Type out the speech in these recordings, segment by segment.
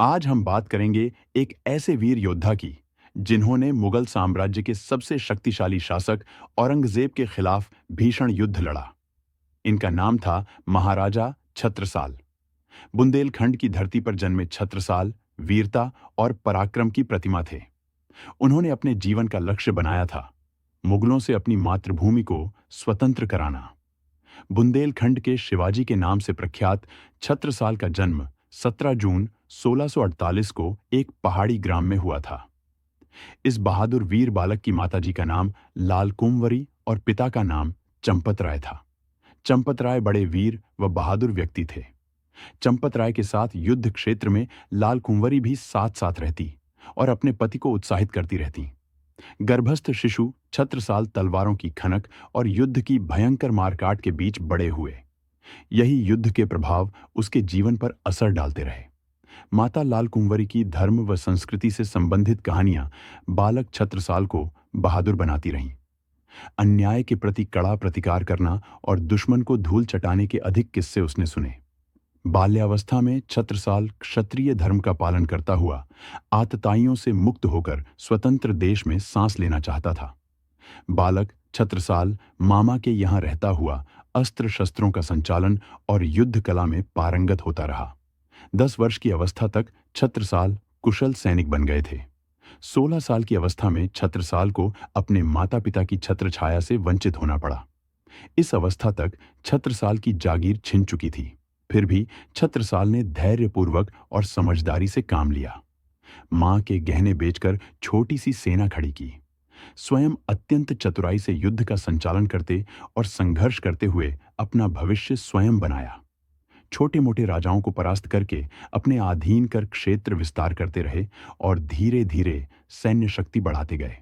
आज हम बात करेंगे एक ऐसे वीर योद्धा की जिन्होंने मुगल साम्राज्य के सबसे शक्तिशाली शासक औरंगजेब के खिलाफ भीषण युद्ध लड़ा। इनका नाम था महाराजा छत्रसाल। बुंदेलखंड की धरती पर जन्मे छत्रसाल वीरता और पराक्रम की प्रतिमा थे। उन्होंने अपने जीवन का लक्ष्य बनाया था मुगलों से अपनी मातृभूमि को स्वतंत्र कराना। बुंदेलखंड के शिवाजी के नाम से प्रख्यात छत्रसाल का जन्म 17 जून 1648 को एक पहाड़ी ग्राम में हुआ था। इस बहादुर वीर बालक की माताजी का नाम लाल कुंवरी और पिता का नाम चंपत राय था। चंपत राय बड़े वीर व बहादुर व्यक्ति थे। चंपत राय के साथ युद्ध क्षेत्र में लाल कुंवरी भी साथ साथ रहती और अपने पति को उत्साहित करती रहती। गर्भस्थ शिशु छत्रसाल तलवारों की खनक और युद्ध की भयंकर मारकाट के बीच बड़े हुए। यही युद्ध के प्रभाव उसके जीवन पर असर डालते रहे। माता लाल कुंवरी की धर्म व संस्कृति से संबंधित कहानियां बालक छत्रसाल को बहादुर बनाती रहीं। अन्याय के प्रति कड़ा प्रतिकार करना और दुश्मन को धूल चटाने के अधिक किस्से उसने सुने। बाल्यावस्था में छत्रसाल क्षत्रिय धर्म का पालन करता हुआ आतताइयों से मुक्त होकर स्वतंत्र देश में सांस लेना चाहता था। बालक छत्रसाल मामा के यहाँ रहता हुआ अस्त्र शस्त्रों का संचालन और युद्ध कला में पारंगत होता रहा। 10 वर्ष की अवस्था तक छत्रसाल कुशल सैनिक बन गए थे। 16 साल की अवस्था में छत्रसाल को अपने माता पिता की छत्र छाया से वंचित होना पड़ा। इस अवस्था तक छत्रसाल की जागीर छिन चुकी थी। फिर भी छत्रसाल ने धैर्यपूर्वक और समझदारी से काम लिया। मां के गहने बेचकर छोटी सी सेना खड़ी की। स्वयं अत्यंत चतुराई से युद्ध का संचालन करते और संघर्ष करते हुए अपना भविष्य स्वयं बनाया। छोटे मोटे राजाओं को परास्त करके अपने अधीन कर क्षेत्र विस्तार करते रहे और धीरे धीरे सैन्य शक्ति बढ़ाते गए।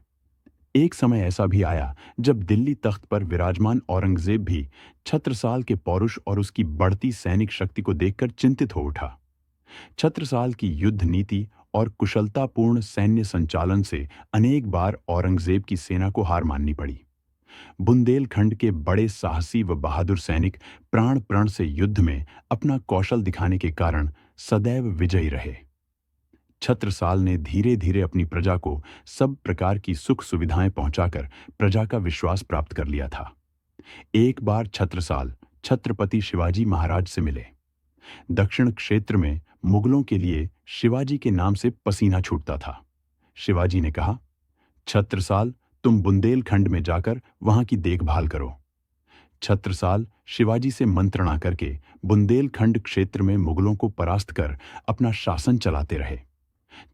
एक समय ऐसा भी आया जब दिल्ली तख्त पर विराजमान औरंगजेब भी छत्रसाल के पौरुष और उसकी बढ़ती सैनिक शक्ति को देखकर चिंतित हो उठा। छत्रसाल की युद्ध नीति और कुशलतापूर्ण सैन्य संचालन से अनेक बार औरंगजेब की सेना को हार माननी पड़ी। बुंदेलखंड के बड़े साहसी व बहादुर सैनिक प्राण प्रण से युद्ध में अपना कौशल दिखाने के कारण सदैव विजयी रहे। छत्रसाल ने धीरे धीरे अपनी प्रजा को सब प्रकार की सुख सुविधाएं पहुंचाकर प्रजा का विश्वास प्राप्त कर लिया था। एक बार छत्रसाल छत्रपति शिवाजी महाराज से मिले। दक्षिण क्षेत्र में मुगलों के लिए शिवाजी के नाम से पसीना छूटता था। शिवाजी ने कहा, छत्रसाल, तुम बुंदेलखंड में जाकर वहां की देखभाल करो। छत्रसाल शिवाजी से मंत्रणा करके बुंदेलखंड क्षेत्र में मुगलों को परास्त कर अपना शासन चलाते रहे।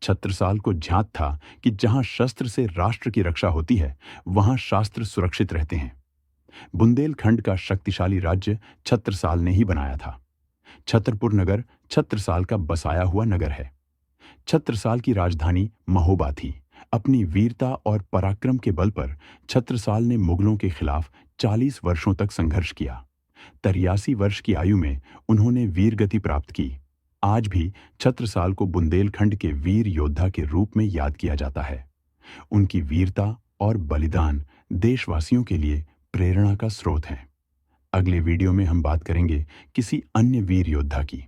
छत्रसाल को ज्ञात था कि जहां शस्त्र से राष्ट्र की रक्षा होती है, वहां शास्त्र सुरक्षित रहते हैं। बुंदेलखंड का शक्तिशाली राज्य छत्रसाल ने ही बनाया था। छतरपुर नगर छत्रसाल का बसाया हुआ नगर है। छत्रसाल की राजधानी महोबा थी। अपनी वीरता और पराक्रम के बल पर छत्रसाल ने मुगलों के खिलाफ 40 वर्षों तक संघर्ष किया। 83 वर्ष की आयु में उन्होंने वीरगति प्राप्त की। आज भी छत्रसाल को बुंदेलखंड के वीर योद्धा के रूप में याद किया जाता है। उनकी वीरता और बलिदान देशवासियों के लिए प्रेरणा का स्रोत हैं। अगले वीडियो में हम बात करेंगे किसी अन्य वीर योद्धा की।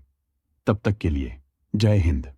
तब तक के लिए जय हिंद।